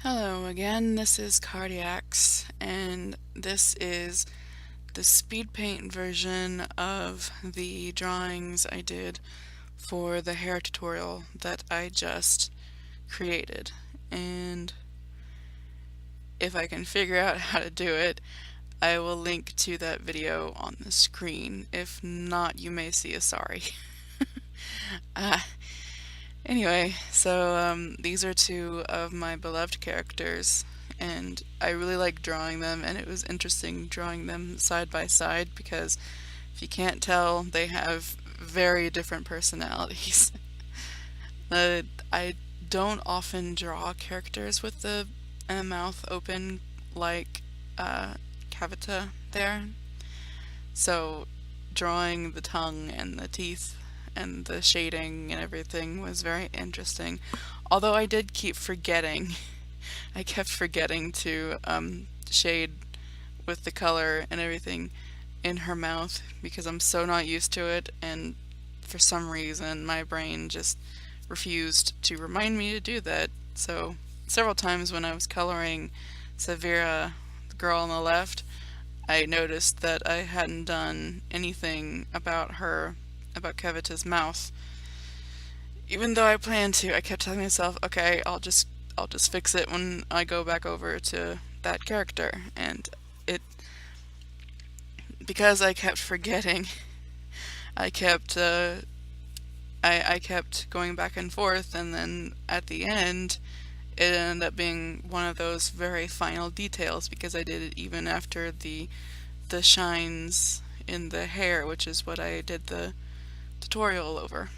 Hello again, this is Cardiacs, and this is the Speedpaint version of the drawings I did for the hair tutorial that I just created. And if I can figure out how to do it, I will link to that video on the screen. If not, you may see a sorry. uh, Anyway, so these are two of my beloved characters, and I really like drawing them, and it was interesting drawing them side by side because if you can't tell, they have very different personalities. I don't often draw characters with the mouth open like Cavita there, so drawing the tongue and the teeth and the shading and everything was very interesting. Although I did keep forgetting, I kept forgetting to shade with the color and everything in her mouth because I'm so not used to it, and for some reason my brain just refused to remind me to do that. So several times when I was coloring Severa, the girl on the left, I noticed that I hadn't done anything about Kevita's mouth. Even though I planned to, I kept telling myself, okay, I'll just fix it when I go back over to that character. And it because I kept forgetting, I kept I kept going back and forth, and then at the end it ended up being one of those very final details because I did it even after the shines in the hair, which is what I did the tutorial over.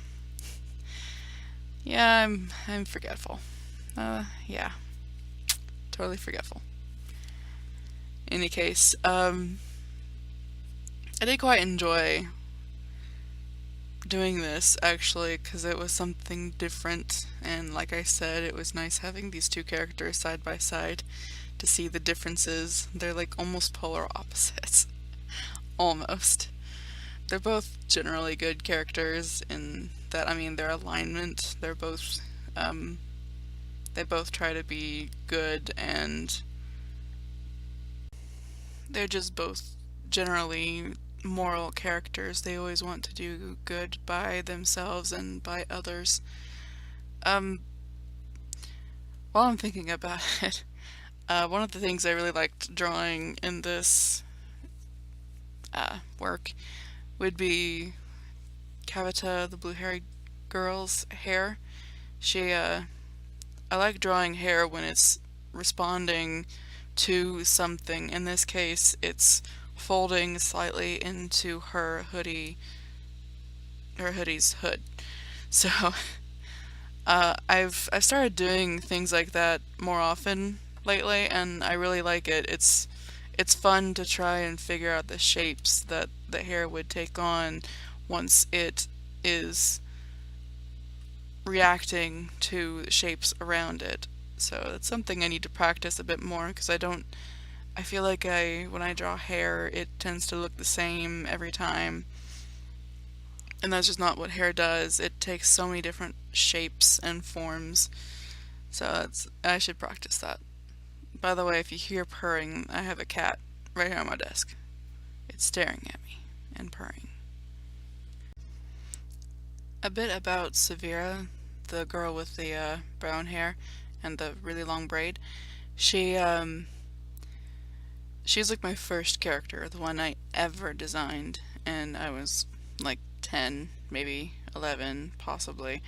Yeah, I'm forgetful. Yeah, totally forgetful. In any case, I did quite enjoy doing this actually because it was something different, and like I said, it was nice having these two characters side by side to see the differences. They're like almost polar opposites. Almost. They're both generally good characters in that, I mean, their alignment, they both try to be good, and they're just both generally moral characters. They always want to do good by themselves and by others. Um, while I'm thinking about it, one of the things I really liked drawing in this work would be Cavita, the blue-haired girl's hair. I like drawing hair when it's responding to something. In this case, it's folding slightly into her hoodie's hood. So, I've started doing things like that more often lately, and I really like it. It's fun to try and figure out the shapes that the hair would take on once it is reacting to the shapes around it. So it's something I need to practice a bit more because I feel like when I draw hair, it tends to look the same every time. And that's just not what hair does. It takes so many different shapes and forms. So I should practice that. By the way, if you hear purring, I have a cat right here on my desk. It's staring at me and purring. A bit about Severa, the girl with the brown hair and the really long braid. She she's like my first character, the one I ever designed, and I was like 10, maybe 11, possibly,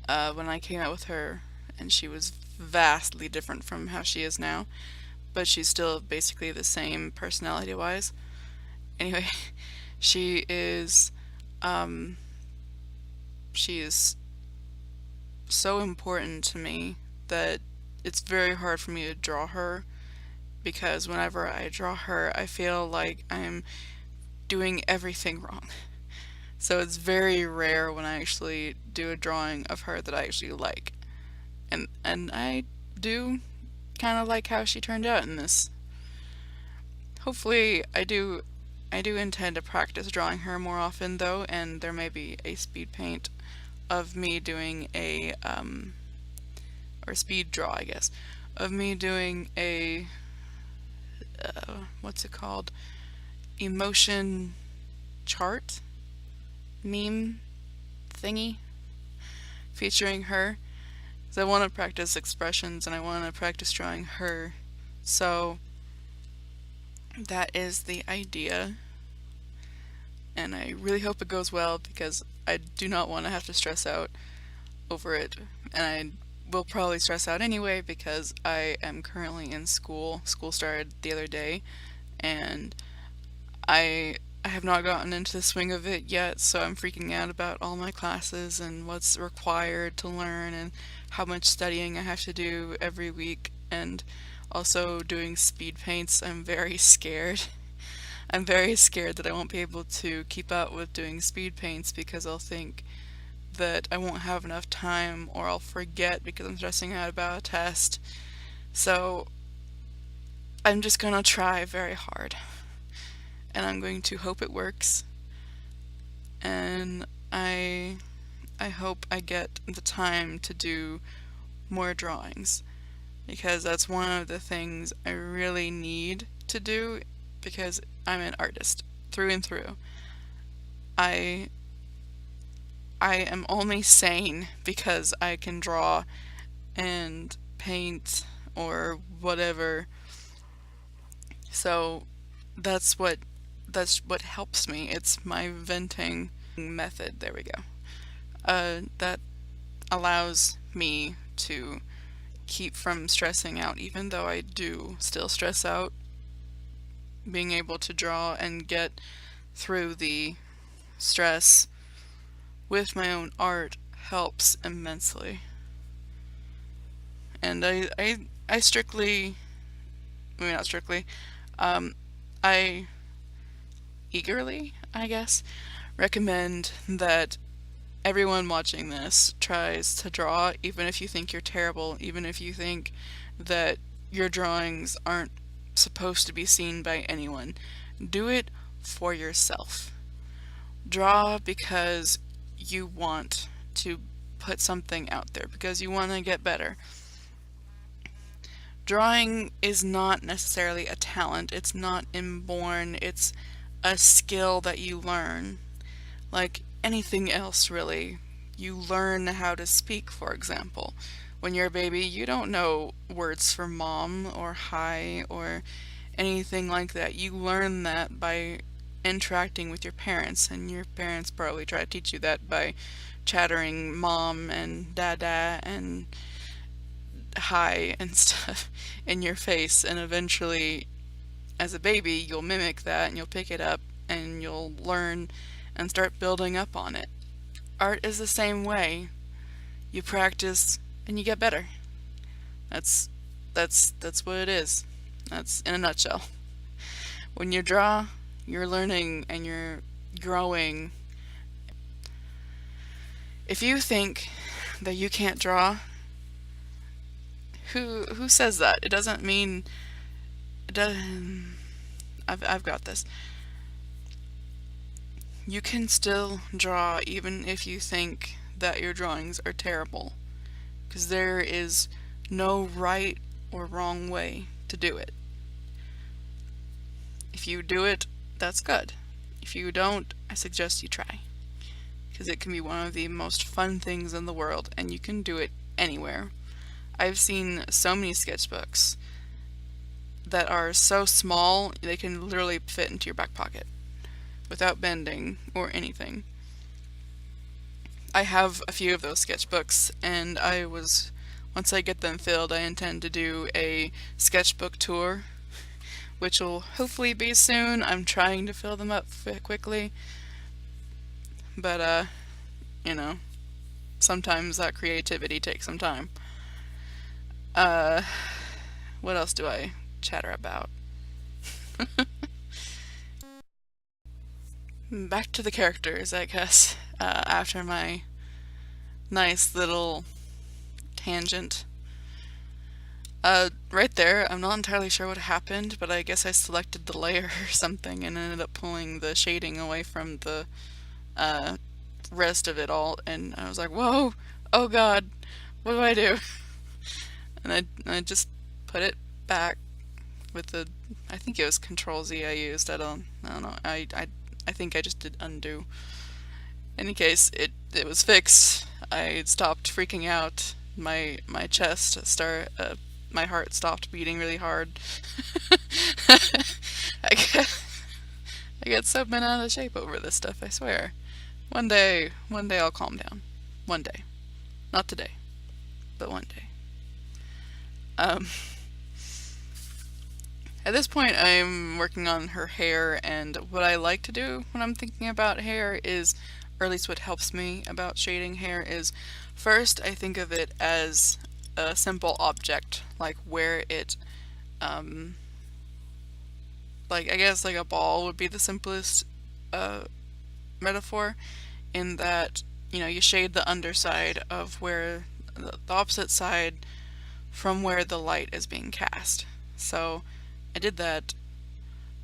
when I came out with her, and she was vastly different from how she is now, but she's still basically the same personality-wise. Anyway, she is, she is so important to me that it's very hard for me to draw her because whenever I draw her, I feel like I'm doing everything wrong. So it's very rare when I actually do a drawing of her that I actually like. And I do kind of like how she turned out in this. Hopefully I do intend to practice drawing her more often though, and there may be a speed paint of me doing a or speed draw, I guess, of me doing a, what's it called? Emotion chart meme thingy featuring her. So I want to practice expressions and I want to practice drawing her. So that is the idea. And I really hope it goes well because I do not want to have to stress out over it. And I will probably stress out anyway because I am currently in school. School started the other day and I have not gotten into the swing of it yet, so I'm freaking out about all my classes and what's required to learn and how much studying I have to do every week, and also doing speed paints. I'm very scared. I'm very scared that I won't be able to keep up with doing speed paints because I'll think that I won't have enough time or I'll forget because I'm stressing out about a test. So I'm just gonna try very hard and I'm going to hope it works. And I hope I get the time to do more drawings because that's one of the things I really need to do because I'm an artist through and through. I I am only sane because I can draw and paint or whatever. So that's what that's what helps me. It's my venting method. There we go. That allows me to keep from stressing out, even though I do still stress out. Being able to draw and get through the stress with my own art helps immensely. And I strictly, maybe not strictly, I eagerly, I guess, recommend that everyone watching this tries to draw, even if you think you're terrible, even if you think that your drawings aren't supposed to be seen by anyone. Do it for yourself. Draw because you want to put something out there, because you want to get better. Drawing is not necessarily a talent, it's not inborn, it's a skill that you learn. Like anything else, really. You learn how to speak, for example. When you're a baby, you don't know words for mom or hi or anything like that. You learn that by interacting with your parents, and your parents probably try to teach you that by chattering mom and dada and hi and stuff in your face, and eventually as a baby you'll mimic that and you'll pick it up and you'll learn and start building up on it. Art is the same way. You practice and you get better. That's that's what it is. That's in a nutshell. When you draw, you're learning and you're growing. If you think that you can't draw, who says that? It doesn't mean it doesn't, I've got this. You can still draw even if you think that your drawings are terrible, because there is no right or wrong way to do it. If you do it, that's good. If you don't, I suggest you try, because it can be one of the most fun things in the world and you can do it anywhere. I've seen so many sketchbooks that are so small they can literally fit into your back pocket without bending or anything. I have a few of those sketchbooks and once I get them filled, I intend to do a sketchbook tour, which will hopefully be soon. I'm trying to fill them up quickly, but you know, sometimes that creativity takes some time. Uh, what else do I chatter about? Back to the characters, I guess, after my nice little tangent. Right there, I'm not entirely sure what happened, but I guess I selected the layer or something and ended up pulling the shading away from the rest of it all, and I was like, whoa, oh god, what do I do? And I just put it back with the, I think it was Control Z I used. I don't know. I think I just did undo. In any case, it was fixed. I stopped freaking out. My chest my heart stopped beating really hard. I get I get so bent out of shape over this stuff, I swear. One day I'll calm down. One day. Not today, but one day. Um, at this point, I'm working on her hair, and what I like to do when I'm thinking about hair is, or at least what helps me about shading hair is, first I think of it as a simple object, like where it, like I guess like a ball would be the simplest metaphor, in that, you know, you shade the underside of where the opposite side from where the light is being cast. So I did that,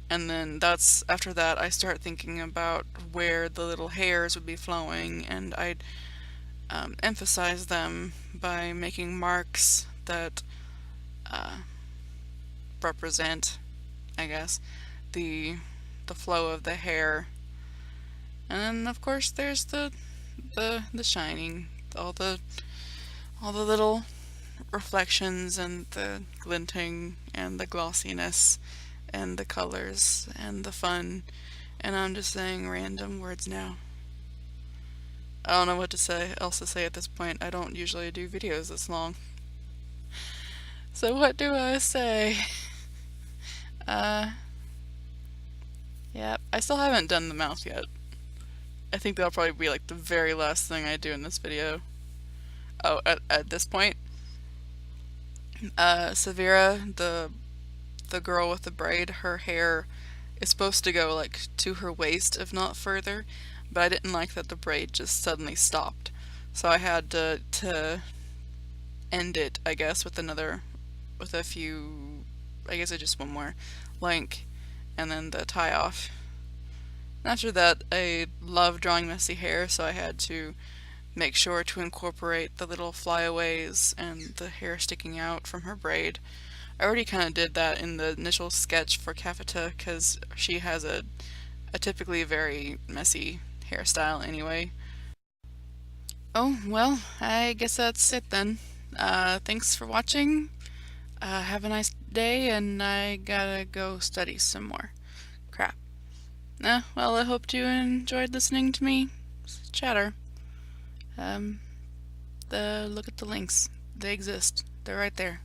and then that's after that I start thinking about where the little hairs would be flowing, and I'd emphasize them by making marks that represent, I guess, the flow of the hair. And then of course there's the shining, all the little reflections and the glinting and the glossiness and the colors and the fun. And I'm just saying random words now. I don't know what else to say at this point. I don't usually do videos this long. So what do I say? Yeah, I still haven't done the mouth yet. I think that'll probably be like the very last thing I do in this video. Oh, at this point, Severa, the girl with the braid, her hair is supposed to go like to her waist, if not further, but I didn't like that the braid just suddenly stopped. So I had to end it, I guess, with a few, I guess just one more link, and then the tie off. After that, I love drawing messy hair, so I had to make sure to incorporate the little flyaways and the hair sticking out from her braid. I already kind of did that in the initial sketch for Kafita, because she has a typically very messy hairstyle anyway. Oh, well, I guess that's it then. Thanks for watching. Have a nice day, and I gotta go study some more. Crap. Well, I hope you enjoyed listening to me chatter. Look at the links. They exist. They're right there.